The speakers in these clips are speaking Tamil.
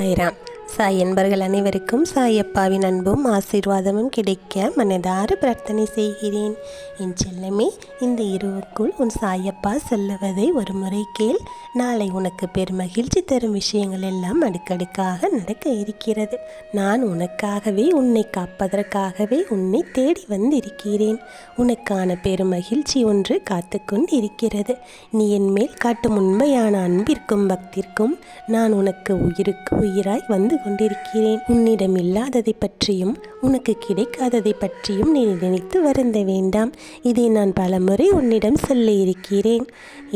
சாய்ராம். சாய் என்பர்கள் அனைவருக்கும் சாயப்பாவின் அன்பும் ஆசீர்வாதமும் கிடைக்க மனதார பிரார்த்தனை செய்கிறேன். என் செல்லமே, இந்த இரவுக்குள் உன் சாயப்பா சொல்லுவதை ஒரு முறை கேள். நாளை உனக்கு பெருமகிழ்ச்சி தரும் விஷயங்கள் எல்லாம் அடுக்கடுக்காக நடக்க இருக்கிறது. நான் உனக்காகவே, உன்னை காப்பதற்காகவே உன்னை தேடி வந்திருக்கிறேன். உனக்கான பெருமகிழ்ச்சி ஒன்று காத்து கொண்டிருக்கிறது. நீ என் மேல் காட்டும் உண்மையான அன்பிற்கும் பக்திற்கும் நான் உனக்கு உயிருக்கு உயிராய் வந்து கொண்டிருக்கிறேன். உன்னிடம் இல்லாததை பற்றியும் உனக்கு கிடைக்காததை பற்றியும் நீ நினைத்து வருந்த வேண்டாம். இதை நான் பலமுறை உன்னிடம் சொல்ல இருக்கிறேன்.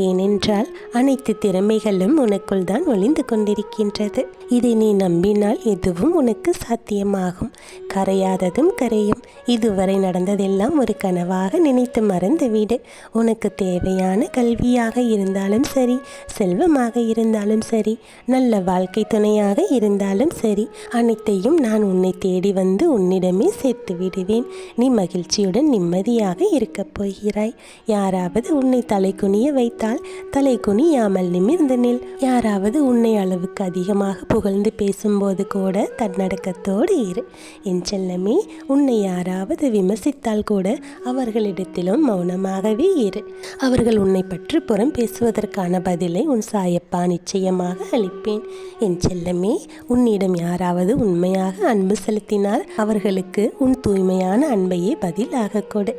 ஏனென்றால் அனைத்து திறமைகளும் உனக்குள் தான் ஒளிந்து கொண்டிருக்கின்றது. இதை நீ நம்பினால் எதுவும் உனக்கு சாத்தியமாகும். கரையாததும் கரையும். இதுவரை நடந்ததெல்லாம் ஒரு கனவாக நினைத்து மறந்துவிடு. உனக்கு தேவையான கல்வியாக இருந்தாலும் சரி, செல்வமாக இருந்தாலும் சரி, நல்ல வாழ்க்கை துணையாக இருந்தாலும் சரி, அனைத்தையும் நான் உன்னை தேடி வந்து உன்னிடமே சேர்த்து விடுவேன். நீ மகிழ்ச்சியுடன் நிம்மதியாக இருக்கப் போகிறாய். யாராவது உன்னை தலை குனிய வைத்தால் தலை குனியாமல் நிமிர்ந்து நில். யாராவது உன்னை அளவுக்கு அதிகமாக புகழ்ந்து பேசும்போது கூட தன்னடக்கத்தோடு இரு. என் செல்லமே, உன்னை யாராவது விமர்சித்தால் கூட அவர்களிடத்திலும் மௌனமாகவே இரு. அவர்கள் உன்னை பற்றி புறம் பேசுவதற்கான பதிலை உன் சாயப்பா நிச்சயமாக அளிப்பேன். என் செல்லமே, உன்னிடம் யாராவது உண்மையாக அன்பு செலுத்தினால் அவர்களுக்கு உன் தூய்மையான அன்பையே பதிலாக கொடு.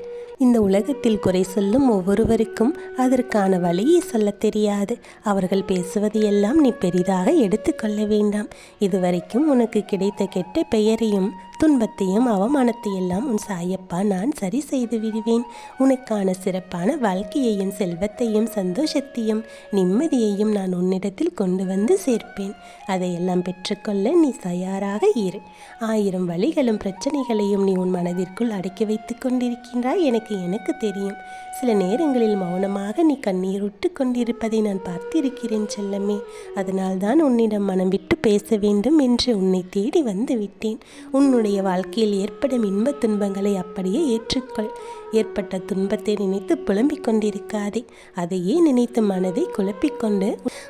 இந்த உலகத்தில் குறை சொல்லும் ஒவ்வொருவருக்கும் அதற்கான வழியை சொல்ல தெரியாது. அவர்கள் பேசுவது எல்லாம் நீ பெரிதாக எடுத்துக்கொள்ள வேண்டாம். இதுவரைக்கும் உனக்கு கிடைத்த கெட்ட பெயரையும் துன்பத்தையும் அவமானத்தையெல்லாம் உன் சாயப்பா நான் சரி செய்து விடுவேன். உனக்கான சிறப்பான வாழ்க்கையையும் செல்வத்தையும் சந்தோஷத்தையும் நிம்மதியையும் நான் உன்னிடத்தில் கொண்டு வந்து சேர்ப்பேன். அதையெல்லாம் பெற்றுக்கொள்ள நீ தயாராக இரு. 1000 வழிகளும் பிரச்சனைகளையும் நீ உன் மனதிற்குள் அடக்கி வைத்து கொண்டிருக்கின்றாய். எனக்கு தெரியும். சில நேரங்களில் மௌனமாக நீ கண்ணீர் விட்டு கொண்டிருப்பதை நான் பார்த்திருக்கிறேன் செல்லமே. அதனால்தான் உன்னிடம் மனம் விட்டு பேச வேண்டும் என்று உன்னை தேடி வந்து விட்டேன். உன்னுடைய வாழ்க்கையில் ஏற்படும் இன்ப துன்பங்களை அப்படியே ஏற்றுக்கொள். ஏற்பட்ட துன்பத்தை நினைத்து புலம்பிக் கொண்டிருக்காதே. அதையே நினைத்து மனதை குழப்பிக்கொண்டு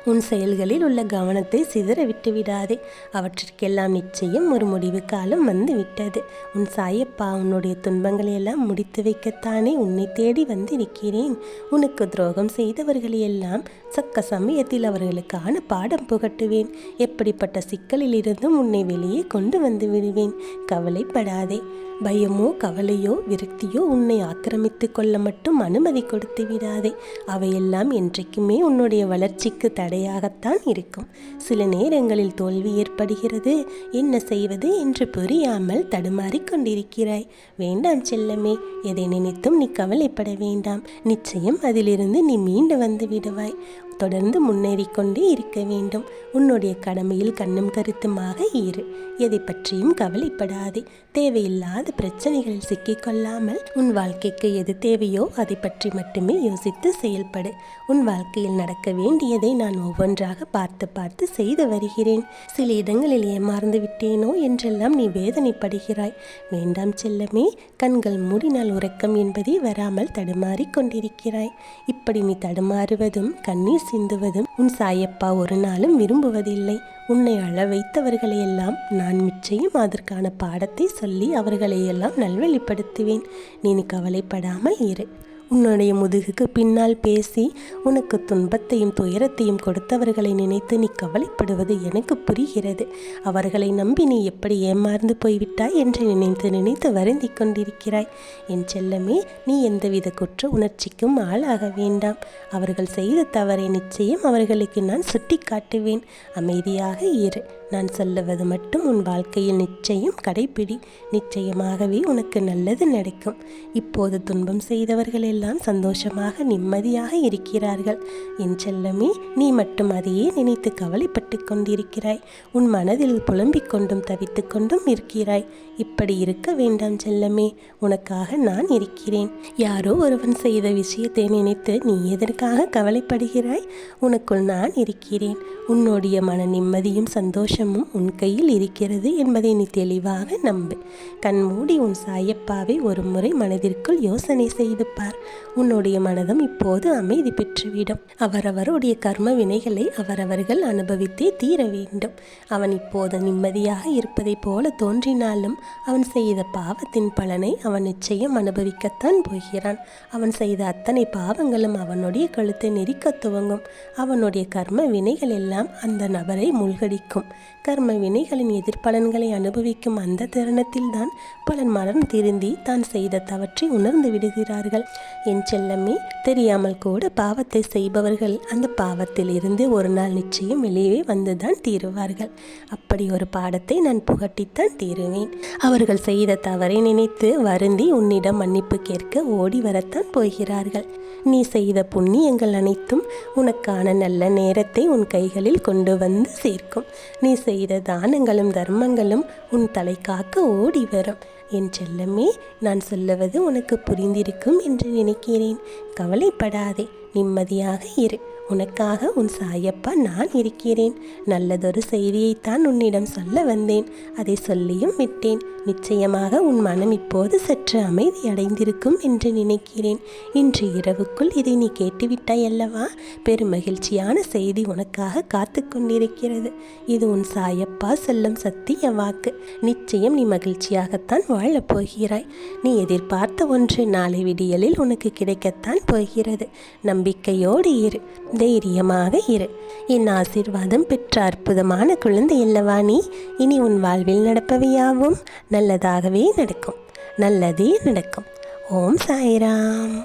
உன் செயல்களில் உள்ள கவனத்தை சிதற விட்டு விடாதே. அவற்றிற்கெல்லாம் நிச்சயம் ஒரு முடிவு காலம் வந்து விட்டது. உன் சாயப்பா உன்னுடைய துன்பங்களை எல்லாம் முடித்து வைக்கத்தானே உன்னை தேடி வந்திருக்கிறேன். உனக்கு துரோகம் செய்தவர்களையெல்லாம் சக்க சமயத்தில் அவர்களுக்கான பாடம் புகட்டுவேன். எப்படிப்பட்ட சிக்கலில் இருந்தும் உன்னை வெளியே கொண்டு வந்து விடுவேன். கவலைப்படாதே. பயமோ கவலையோ விரக்தியோ உன்னை ஆக்கிரமித்து கொள்ள மட்டும் அனுமதி கொடுத்து விடாதே. அவையெல்லாம் என்றைக்குமே உன்னுடைய வளர்ச்சிக்கு தடையாகத்தான் இருக்கும். சில நேரங்களில் தோல்வி ஏற்படுகிறது. என்ன செய்வது என்று புரியாமல் தடுமாறிக் கொண்டிருக்கிறாய். வேண்டாம் செல்லமே, எதை நினைத்தும் நீ கவலைப்பட வேண்டாம். நிச்சயம் அதிலிருந்து நீ மீண்டு வந்து விடுவாய். தொடர்ந்து முன்னேறிக்கொண்டே இருக்க வேண்டும். உன்னுடைய கடமையில் கண்ணும் கருத்துமாக இரு. எதை பற்றியும் கவலைப்படாதே. தேவையில்லாத பிரச்சனைகளில் சிக்கிக்கொள்ளாமல் உன் வாழ்க்கைக்கு எது தேவையோ அதை பற்றி மட்டுமே யோசித்து செயல்படு. உன் வாழ்க்கையில் நடக்க வேண்டியதை நான் ஒவ்வொன்றாக பார்த்து பார்த்து செய்து வருகிறேன். சில இடங்களில் ஏமாறந்து விட்டேனோ என்றெல்லாம் நீ வேதனைப்படுகிறாய். வேண்டாம் செல்லமே, கண்கள் மூடினால் உறக்கம் என்பதே வராமல் தடுமாறிக் கொண்டிருக்கிறாய். இப்படி நீ தடுமாறுவதும் கண்ணீர் சிந்துவதும் உன் சாயப்பா ஒரு நாளும் விரும்புவதில்லை. உன்னை அழ வைத்தவர்களையெல்லாம் நான் நிச்சயம் அதற்கான பாடத்தை சொல்லி அவர்களையெல்லாம் நல்வழிப்படுத்துவேன். நீ கவலைப்படாமல் இரு. உன்னுடைய முதுகுக்கு பின்னால் பேசி உனக்கு துன்பத்தையும் துயரத்தையும் கொடுத்தவர்களை நினைத்து நீ கவலைப்படுவது எனக்கு புரிகிறது. அவர்களை நம்பி நீ எப்படி ஏமாந்து போய்விட்டாய் என்று நினைத்து வருந்தி கொண்டிருக்கிறாய். என் செல்லமே, நீ எந்தவித குற்ற உணர்ச்சிக்கும் ஆளாக வேண்டாம். அவர்கள் செய்த தவறை நிச்சயம் அவர்களுக்கு நான் சுட்டி காட்டுவேன். அமைதியாக இரு. நான் சொல்லுவது மட்டும் உன் வாழ்க்கையில் நிச்சயம் கடைப்பிடி. நிச்சயமாகவே உனக்கு நல்லது நடக்கும். இப்போது துன்பம் செய்தவர்கள் எல்லாம் சந்தோஷமாக நிம்மதியாக இருக்கிறார்கள். என் செல்லமே, நீ மட்டும் அதையே நினைத்து கவலைப்பட்டு கொண்டிருக்கிறாய். உன் மனதில் புலம்பிக் கொண்டும் தவித்து கொண்டும் இருக்கிறாய். இப்படி இருக்க வேண்டாம் செல்லமே. உனக்காக நான் இருக்கிறேன். யாரோ ஒருவன் செய்த விஷயத்தை நினைத்து நீ எதற்காக கவலைப்படுகிறாய்? உனக்குள் நான் இருக்கிறேன். உன்னுடைய மன நிம்மதியும் சந்தோஷம் முன்னேற்றமும் உன் கையில் இருக்கிறது என்பதை நீ தெளிவாக நம்பு. கண்மூடி உன் சாயப்பாவை ஒரு முறை மனதிற்குள் யோசனை செய்து பார். உன்னுடைய மனதும் இப்போது அமைதி பெற்றுவிடும். அவரவருடைய கர்ம வினைகளை அவரவர்கள் அனுபவித்தே தீர வேண்டும். அவன் இப்போது நிம்மதியாக இருப்பதைப் போல தோன்றினாலும் அவன் செய்த பாவத்தின் பலனை அவன் நிச்சயம் அனுபவிக்கத்தான் போகிறான். அவன் செய்த அத்தனை பாவங்களும் அவனுடைய கழுத்தை நெரிக்க துவங்கும். அவனுடைய கர்ம வினைகள் எல்லாம் அந்த நபரை மூழ்கடிக்கும். கர்ம வினைகளின் எதிர்பலன்களை அனுபவிக்கும் அந்த தருணத்தில் தான் பலன் மனம் திருந்தி தான் செய்த தவற்றை உணர்ந்து விடுகிறார்கள். என் செல்லமே, தெரியாமல் கூட பாவத்தை செய்பவர்கள் அந்த பாவத்தில் இருந்து ஒரு நாள் நிச்சயம் வெளியே வந்துதான் தீருவார்கள். அப்படி ஒரு பாடத்தை நான் புகட்டித்தான் தீருவேன். அவர்கள் செய்த தவறை நினைத்து வருந்தி உன்னிடம் மன்னிப்பு கேட்க ஓடி வரத்தான் போகிறார்கள். நீ செய்த புண்ணியங்கள் அனைத்தும் உனக்கான நல்ல நேரத்தை உன் கைகளில் கொண்டு வந்து சேர்க்கும். நீ செய்த தானங்களும் தர்மங்களும் உன் தலை காக்க ஓடி வரும். என் செல்லமே, நான் சொல்லுவது உனக்கு புரிந்திருக்கும் என்று நினைக்கிறேன். கவலைப்படாதே, நிம்மதியாக இரு. உனக்காக உன் சாயப்பா நான் இருக்கிறேன். நல்லதொரு செய்தியைத்தான் உன்னிடம் சொல்ல வந்தேன். அதை சொல்லியும் விட்டேன். நிச்சயமாக உன் மனம் இப்போது சற்று அமைதி அடைந்திருக்கும் என்று நினைக்கிறேன். இன்று இரவுக்குள் இதை நீ கேட்டுவிட்டாய் அல்லவா? பெருமகிழ்ச்சியான செய்தி உனக்காக காத்து கொண்டிருக்கிறது. இது உன் சாயப்பா சொல்லும் சத்திய வாக்கு. நிச்சயம் நீ மகிழ்ச்சியாகத்தான் வாழப் போகிறாய். நீ எதிர்பார்த்த ஒன்று நாளை விடியலில் உனக்கு கிடைக்கத்தான் போகிறது. நம்பிக்கையோடு இரு, தைரியமாக இரு. என் ஆசீர்வாதம் பெற்ற அற்புதமான குழந்தை அல்லவா நீ? இனி உன் வாழ்வில் நடப்பவையாவும் நல்லதாகவே நடக்கும். நல்லதே நடக்கும். ஓம் சாய்ராம்.